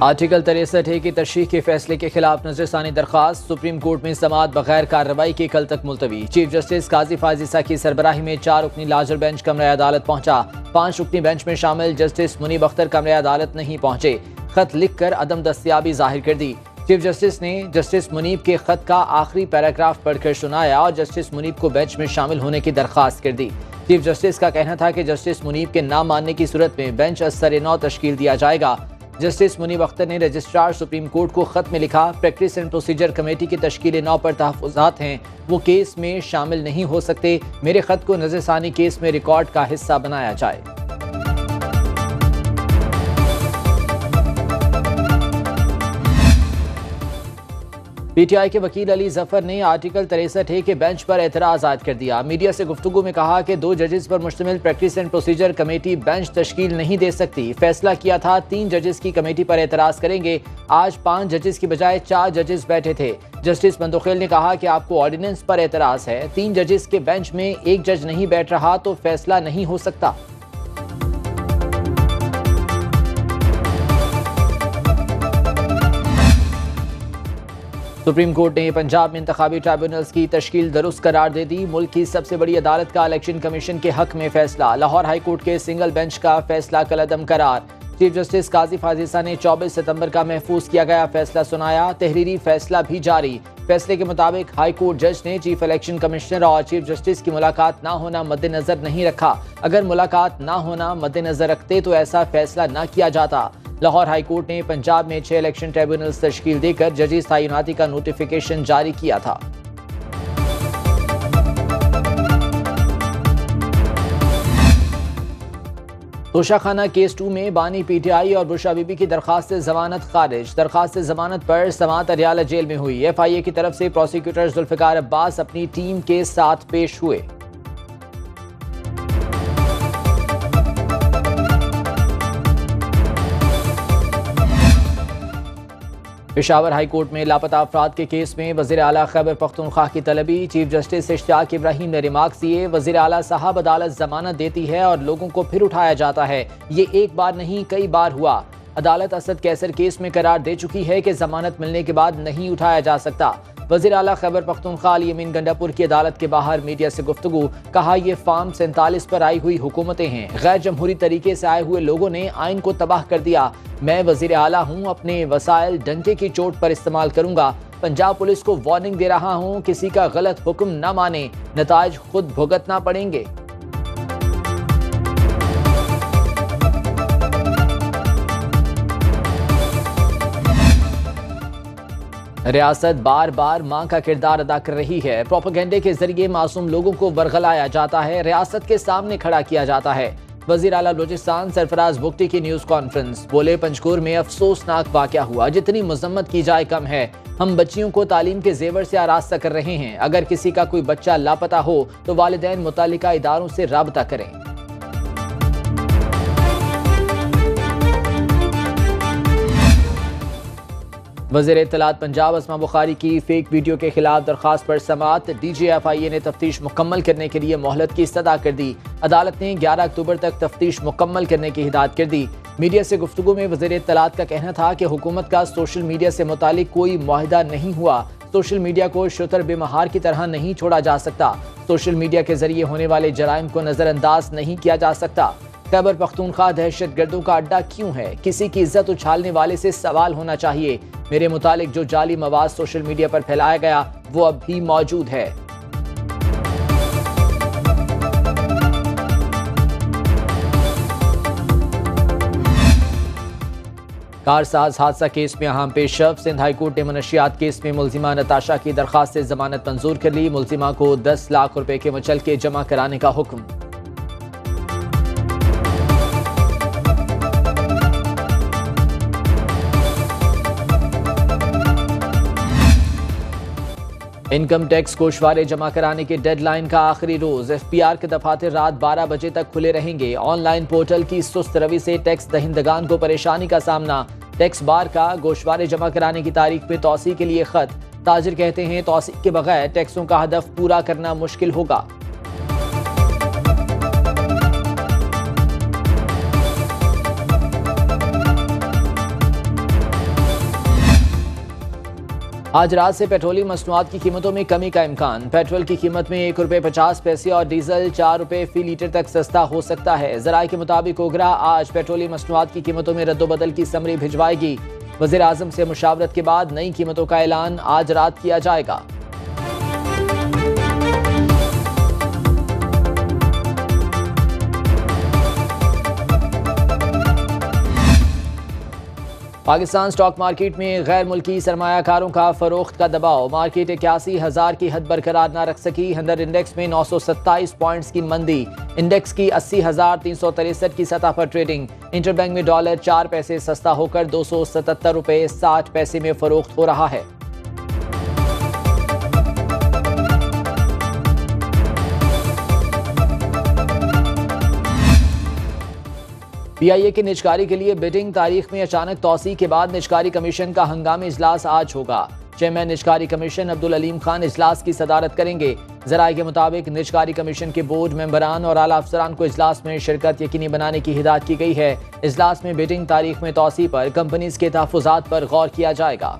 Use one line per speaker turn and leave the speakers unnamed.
Article 63A की तरशीह के फैसले के खिलाफ नजरसानी दरख्वास्त सुप्रीम कोर्ट में समाअत बगैर कार्रवाई के कल तक मुलतवी। चीफ जस्टिस काजी फाजिसा की सरबराही में 4 रुकनी लार्जर बेंच कमरे अदालत पहुंचा। 5 रुकनी बेंच में शामिल जस्टिस मुनीब अख्तर कमरे अदालत नहीं पहुंचे। खत लिख कर अदम दस्तयाबी जाहिर कर दी। चीफ जस्टिस ने जस्टिस मुनीब के खत का आखिरी पैराग्राफ पढ़कर सुनाया और जस्टिस मुनीब को बेंच में शामिल होने की दरख्वास्त कर दी। चीफ जस्टिस का कहना था कि जस्टिस मुनीब के ना मानने की सूरत में बेंच असर-ए-नौ तश्कील दिया जाएगा। जस्टिस मुनीब अख्तर ने रजिस्ट्रार सुप्रीम कोर्ट को खत में लिखा, प्रैक्टिस एंड प्रोसीजर कमेटी की तश्कील-ए-नौ पर तहफ़्फ़ुज़ात हैं, वो केस में शामिल नहीं हो सकते। मेरे खत को नजरसानी केस में रिकॉर्ड का हिस्सा बनाया जाए। पीटीआई के वकील अली जफर ने आर्टिकल 63A के बेंच पर एतराज आयद कर दिया। मीडिया से गुफ्तगू में कहा कि 2 जजेस पर मुश्तमिल practice and procedure committee bench तश्कील नहीं दे सकती। फैसला किया था 3 जजेस की कमेटी पर एतराज करेंगे। आज 5 जजेस की बजाय 4 जजेस बैठे थे। जस्टिस बंदोखेल ने कहा कि आपको ऑर्डिनेंस पर एतराज है। 3 जजेस के बेंच में 1 जज नहीं बैठ रहा तो फैसला नहीं हो सकता। सुप्रीम कोर्ट ने पंजाब में इंतखाबी ट्राइब्यूनल्स की तश्कील दुरुस्त करार दे दी। मुल्क की सबसे बड़ी अदालत का इलेक्शन कमीशन के हक में फैसला। लाहौर हाई कोर्ट के सिंगल बेंच का फैसला कलअदम करार। चीफ जस्टिस काजी फाजिसा ने 24 सितंबर का महफूज किया गया फैसला सुनाया। तहरीरी फैसला भी जारी। फैसले के मुताबिक हाई कोर्ट जज ने चीफ इलेक्शन कमिश्नर और चीफ जस्टिस की मुलाकात ना होना मद्देनजर नहीं रखा। अगर मुलाकात ना होना मद्देनजर रखते तो ऐसा फैसला ना किया जाता। लाहौर हाई कोर्ट ने पंजाब में 6 इलेक्शन ट्रिब्यूनल्स तश्कील देकर जजेस तैनाती का नोटिफिकेशन जारी किया था। तोशाखाना केस 2 में बानी पीटीआई और बुशरा बीबी की दरखास्त जमानत खारिज। दरखास्त जमानत पर समाअत अरियाला जेल में हुई। FIA की तरफ से प्रोसिक्यूटर जुल्फिकार अब्बास अपनी टीम के साथ पेश हुए। पेशावर हाई कोर्ट में लापता अफराद के केस में वज़ीर आला खैबर पख्तूनख्वा की तलबी। चीफ जस्टिस इश्तियाक इब्राहिम ने रिमार्क्स दिए, वज़ीर आला साहब अदालत जमानत देती है और लोगों को फिर उठाया जाता है। ये एक बार नहीं कई बार हुआ। अदालत असद कैसर केस में करार दे चुकी है कि जमानत मिलने के बाद नहीं उठाया जा सकता। वज़ीर आला खैबर पख्तूनख्वा अली यमीन गंडापुर की अदालत के बाहर मीडिया से गुफ्तगू। कहा, ये फार्म 47 पर आई हुई हुकूमतें हैं। गैर जमहूरी तरीके से आए हुए लोगों ने आइन को तबाह कर दिया। मैं वज़ीर आला हूँ, अपने वसाइल डंके की चोट पर इस्तेमाल करूंगा। पंजाब पुलिस को वार्निंग दे रहा हूँ, किसी का गलत हुक्म न माने, नताइज खुद भुगतना पड़ेंगे। रियासत बार बार मां का किरदार अदा कर रही है। प्रोपेगेंडे के जरिए मासूम लोगों को बरगलाया जाता है, रियासत के सामने खड़ा किया जाता है। वज़ीर आला बलूचिस्तान सरफराज बुगटी की न्यूज़ कॉन्फ्रेंस। बोले, पंजकोर में अफसोसनाक वाक़या हुआ, जितनी मजम्मत की जाए कम है। हम बच्चियों को तालीम के जेवर से आरास्ता कर रहे हैं। अगर किसी का कोई बच्चा लापता हो तो वालिदैन मुतालिका इदारों से राबता करें। वज़ीर इत्तलात पंजाब अस्मा बुखारी की फेक वीडियो के खिलाफ दरखास्त पर समाअत। DG FIA ने तफ्तीश मुकम्मल करने के लिए मोहलत की इस्तदा कर दी। अदालत ने 11 अक्टूबर तक तफ्तीश मुकम्मल करने की हिदायत कर दी। मीडिया से गुफ्तगू में वज़ीर इत्तलात का कहना था कि हुकूमत का सोशल मीडिया से मुतालिक कोई मुआहिदा नहीं हुआ। सोशल मीडिया को शुतर बेमहार की तरह नहीं छोड़ा जा सकता। सोशल मीडिया के जरिए होने वाले जराइम को नजरअंदाज नहीं किया जा सकता। खैबर पख्तूनख्वा दहशतगर्दों का अड्डा क्यों है? किसी की इज्जत उछालने वाले से सवाल होना चाहिए। मेरे मुतालिक जो जाली मवाद सोशल मीडिया पर फैलाया गया वो अब भी मौजूद है। कारसाज हादसा केस में अहम पेशरफ। सिंध हाई कोर्ट ने मनशियात केस में मुलजिमा नताशा की दरखास्त जमानत मंजूर कर ली। मुलजिमा को 10 लाख रुपए के मुचलके जमा कराने का हुक्म। इनकम टैक्स गोशवारे जमा कराने के डेडलाइन का आखिरी रोज। FPR के दफातर रात 12 बजे तक खुले रहेंगे। ऑनलाइन पोर्टल की सुस्त रवि से टैक्स दहिंदगान को परेशानी का सामना। टैक्स बार का गोशवारे जमा कराने की तारीख में तौसी के लिए खत। ताजिर कहते हैं, तौसी के बगैर टैक्सों का हदफ पूरा करना मुश्किल होगा। आज रात से पेट्रोलियम मसनूआत की कीमतों में कमी का इम्कान। पेट्रोल की कीमत में ₹1.50 और डीजल ₹4 फी लीटर तक सस्ता हो सकता है। ज़राए के मुताबिक ओगरा आज पेट्रोलियम मसनूआत की कीमतों में रद्दोबदल की समरी भिजवाएगी। वज़ीर आज़म से मुशावरत के बाद नई कीमतों का ऐलान आज रात किया जाएगा। पाकिस्तान स्टॉक मार्केट में गैर मुल्की सरमायाकारों का फरोख्त का दबाव। मार्केट 81,000 की हद बरकरार न रख सकी। हंड्रेड इंडेक्स में 927 पॉइंट्स की मंदी। इंडेक्स की 80,363 की सतह पर ट्रेडिंग। इंटरबैंक में डॉलर 4 पैसे सस्ता होकर ₹277.60 में फरोख्त हो रहा है। PIA की निजकारी के लिए बिडिंग तारीख में अचानक तौसी के बाद निजकारी कमीशन का हंगामी इजलास आज होगा। चेयरमैन निजकारी कमीशन अब्दुल अलीम खान इजलास की सदारत करेंगे। ज़राए के मुताबिक निजकारी कमीशन के बोर्ड मेंबरान और आला अफसरान को इजलास में शिरकत यकीनी बनाने की हिदायत की गई है। इजलास में बिडिंग तारीख में तौसी पर कंपनीज के तहफ़्फ़ुज़ात पर गौर किया जाएगा।